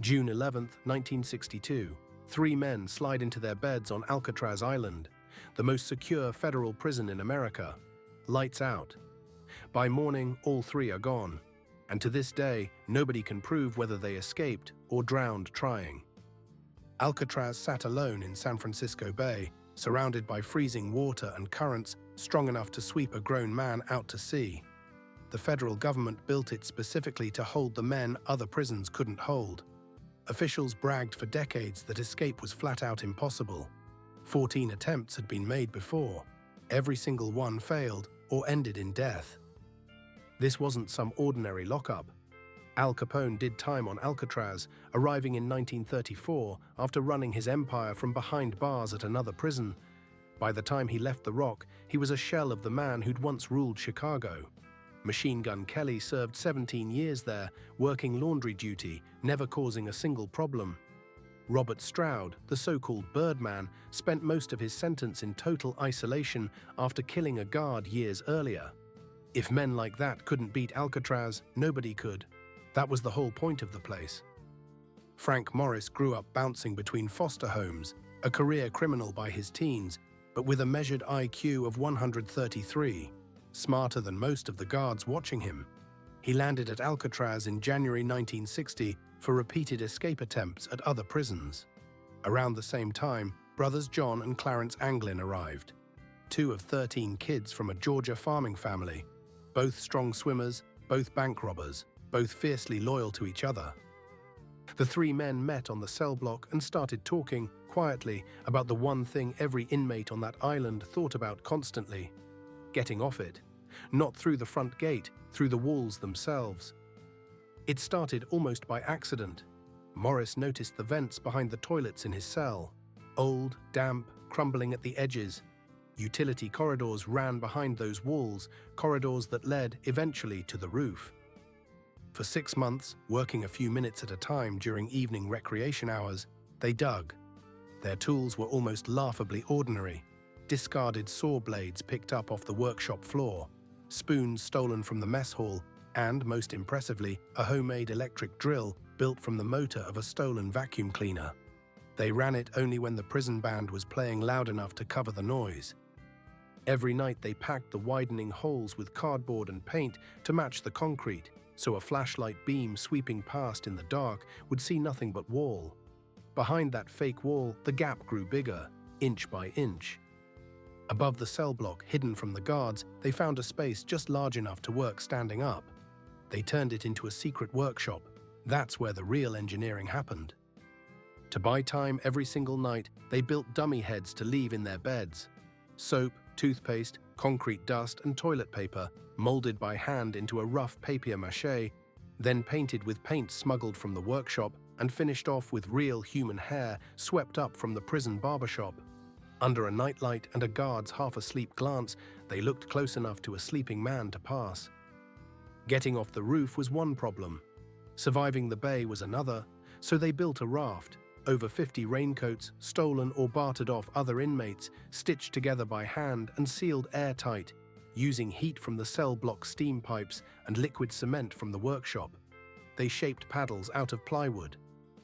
June 11, 1962, three men slide into their beds on Alcatraz Island, the most secure federal prison in America. Lights out. By morning, all three are gone, and to this day, nobody can prove whether they escaped or drowned trying. Alcatraz sat alone in San Francisco Bay, surrounded by freezing water and currents strong enough to sweep a grown man out to sea. The federal government built it specifically to hold the men other prisons couldn't hold. Officials bragged for decades that escape was flat out impossible. 14 attempts had been made before. Every single one failed or ended in death. This wasn't some ordinary lockup. Al Capone did time on Alcatraz, arriving in 1934 after running his empire from behind bars at another prison. By the time he left the Rock, he was a shell of the man who'd once ruled Chicago. Machine Gun Kelly served 17 years there, working laundry duty, never causing a single problem. Robert Stroud, the so-called Birdman, spent most of his sentence in total isolation after killing a guard years earlier. If men like that couldn't beat Alcatraz, nobody could. That was the whole point of the place. Frank Morris grew up bouncing between foster homes, a career criminal by his teens, but with a measured IQ of 133, smarter than most of the guards watching him. He landed at Alcatraz in January 1960 for repeated escape attempts at other prisons. Around the same time, brothers John and Clarence Anglin arrived, 2 of 13 kids from a Georgia farming family, both strong swimmers, both bank robbers, both fiercely loyal to each other. The three men met on the cell block and started talking, quietly, about the one thing every inmate on that island thought about constantly: getting off it. Not through the front gate, through the walls themselves. It started almost by accident. Morris noticed the vents behind the toilets in his cell. Old, damp, crumbling at the edges. Utility corridors ran behind those walls, corridors that led, eventually, to the roof. For 6 months, working a few minutes at a time during evening recreation hours, they dug. Their tools were almost laughably ordinary. Discarded saw blades picked up off the workshop floor, spoons stolen from the mess hall, and, most impressively, a homemade electric drill built from the motor of a stolen vacuum cleaner. They ran it only when the prison band was playing loud enough to cover the noise. Every night they packed the widening holes with cardboard and paint to match the concrete, so a flashlight beam sweeping past in the dark would see nothing but wall. Behind that fake wall, the gap grew bigger, inch by inch. Above the cell block, hidden from the guards, they found a space just large enough to work standing up. They turned it into a secret workshop. That's where the real engineering happened. To buy time every single night, they built dummy heads to leave in their beds. Soap, toothpaste, concrete dust, and toilet paper, molded by hand into a rough papier-mâché, then painted with paint smuggled from the workshop and finished off with real human hair swept up from the prison barbershop. Under a nightlight and a guard's half-asleep glance, they looked close enough to a sleeping man to pass. Getting off the roof was one problem. Surviving the bay was another, so they built a raft. Over 50 raincoats, stolen or bartered off other inmates, stitched together by hand and sealed airtight, using heat from the cell block steam pipes and liquid cement from the workshop. They shaped paddles out of plywood.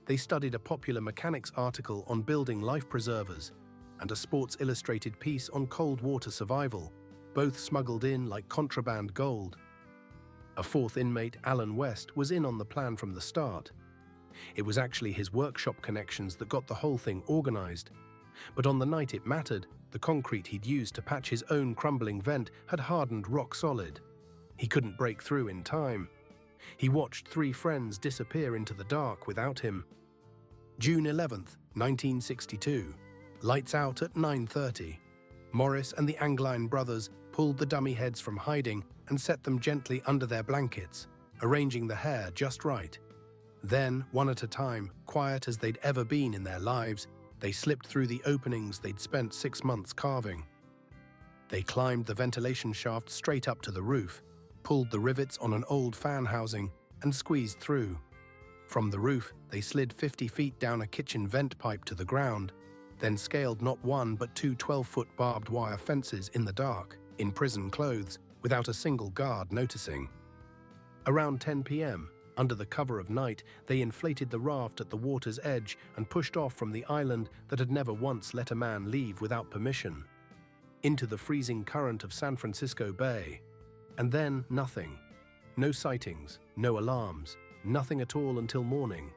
They studied a popular mechanics article on building life preservers and a Sports Illustrated piece on cold water survival, both smuggled in like contraband gold. A fourth inmate, Alan West, was in on the plan from the start. It was actually his workshop connections that got the whole thing organized. But on the night it mattered, the concrete he'd used to patch his own crumbling vent had hardened rock solid. He couldn't break through in time. He watched 3 friends disappear into the dark without him. June 11th, 1962. Lights out at 9:30. Morris and the Anglin brothers pulled the dummy heads from hiding and set them gently under their blankets, arranging the hair just right. Then, one at a time, quiet as they'd ever been in their lives, they slipped through the openings they'd spent 6 months carving. They climbed the ventilation shaft straight up to the roof, pulled the rivets on an old fan housing, and squeezed through. From the roof, they slid 50 feet down a kitchen vent pipe to the ground, then scaled not one but 2 12-foot barbed wire fences in the dark, in prison clothes, without a single guard noticing. Around 10 p.m., Under the cover of night, they inflated the raft at the water's edge and pushed off from the island that had never once let a man leave without permission, into the freezing current of San Francisco Bay. And then nothing. No sightings, no alarms, nothing at all until morning.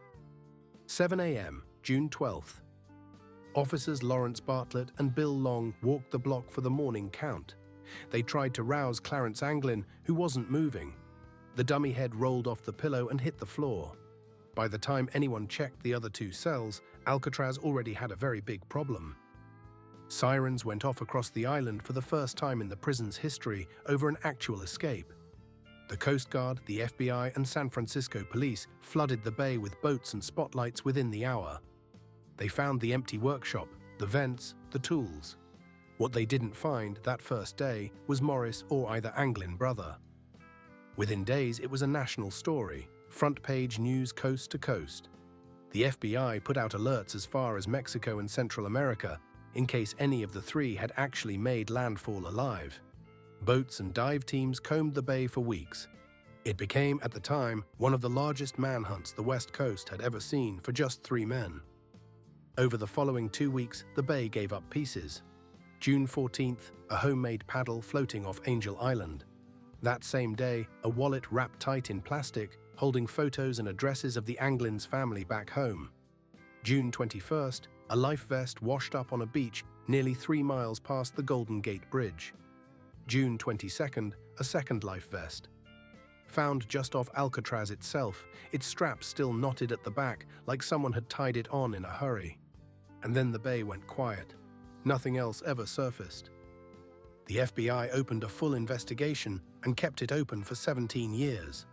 7 a.m., June 12th. Officers Lawrence Bartlett and Bill Long walked the block for the morning count. They tried to rouse Clarence Anglin, who wasn't moving. The dummy head rolled off the pillow and hit the floor. By the time anyone checked the other two cells, Alcatraz already had a very big problem. Sirens went off across the island for the first time in the prison's history over an actual escape. The Coast Guard, the FBI, and San Francisco police flooded the bay with boats and spotlights within the hour. They found the empty workshop, the vents, the tools. What they didn't find that first day was Morris or either Anglin brother. Within days, it was a national story, front-page news coast to coast. The FBI put out alerts as far as Mexico and Central America in case any of the three had actually made landfall alive. Boats and dive teams combed the bay for weeks. It became, at the time, one of the largest manhunts the West Coast had ever seen for just 3 men. Over the following 2 weeks, the bay gave up pieces. June 14th, a homemade paddle floating off Angel Island. That same day, a wallet wrapped tight in plastic, holding photos and addresses of the Anglin's family back home. June 21st, a life vest washed up on a beach nearly 3 miles past the Golden Gate Bridge. June 22nd, a second life vest. Found just off Alcatraz itself, its straps still knotted at the back like someone had tied it on in a hurry. And then the bay went quiet. Nothing else ever surfaced. The FBI opened a full investigation and kept it open for 17 years.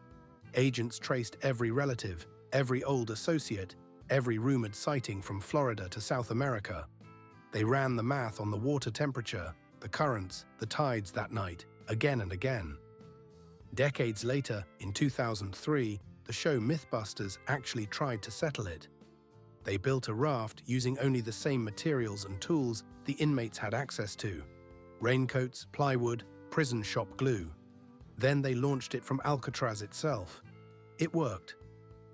Agents traced every relative, every old associate, every rumored sighting from Florida to South America. They ran the math on the water temperature, the currents, the tides that night, again and again. Decades later, in 2003, the show Mythbusters actually tried to settle it. They built a raft using only the same materials and tools the inmates had access to: raincoats, plywood, prison shop glue. Then they launched it from Alcatraz itself. It worked.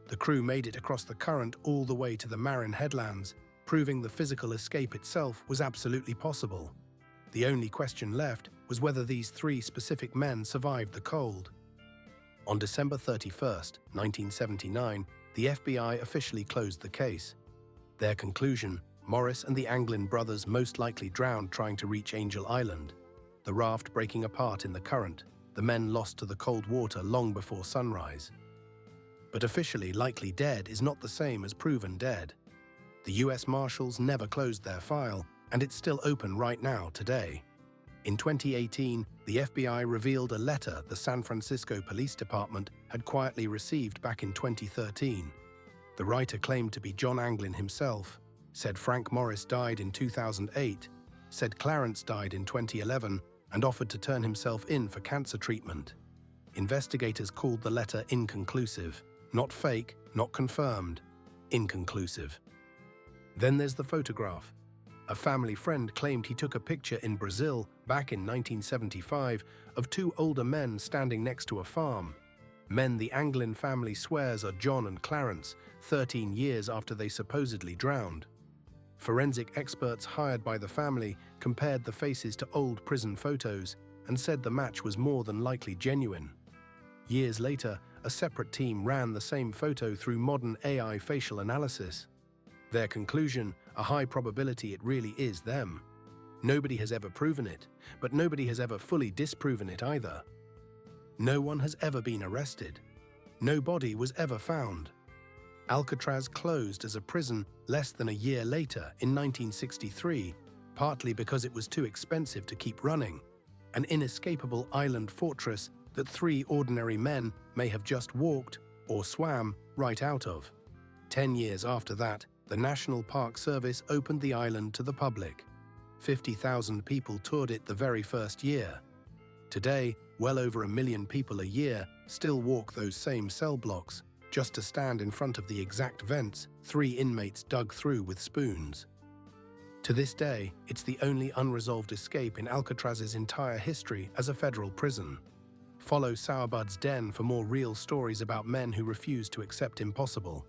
The crew made it across the current all the way to the Marin headlands, proving the physical escape itself was absolutely possible. The only question left was whether these 3 specific men survived the cold. On December 31st, 1979, the FBI officially closed the case. Their conclusion: Morris and the Anglin brothers most likely drowned trying to reach Angel Island, the raft breaking apart in the current, the men lost to the cold water long before sunrise. But officially likely dead is not the same as proven dead. The US Marshals never closed their file, and it's still open right now today. In 2018, the FBI revealed a letter the San Francisco Police Department had quietly received back in 2013. The writer claimed to be John Anglin himself, said Frank Morris died in 2008, said Clarence died in 2011, and offered to turn himself in for cancer treatment. Investigators called the letter inconclusive. Not fake, not confirmed. Inconclusive. Then there's the photograph. A family friend claimed he took a picture in Brazil back in 1975 of 2 older men standing next to a farm. Men the Anglin family swears are John and Clarence, 13 years after they supposedly drowned. Forensic experts hired by the family compared the faces to old prison photos and said the match was more than likely genuine. Years later, a separate team ran the same photo through modern AI facial analysis. Their conclusion: a high probability it really is them. Nobody has ever proven it, but nobody has ever fully disproven it either. No one has ever been arrested. No body was ever found. Alcatraz closed as a prison less than a year later in 1963, partly because it was too expensive to keep running, an inescapable island fortress that 3 ordinary men may have just walked or swam right out of. 10 years after that, the National Park Service opened the island to the public. 50,000 people toured it the very first year. Today, well over 1 million people a year still walk those same cell blocks, just to stand in front of the exact vents 3 inmates dug through with spoons. To this day, it's the only unresolved escape in Alcatraz's entire history as a federal prison. Follow Sourbud's Den for more real stories about men who refuse to accept impossible.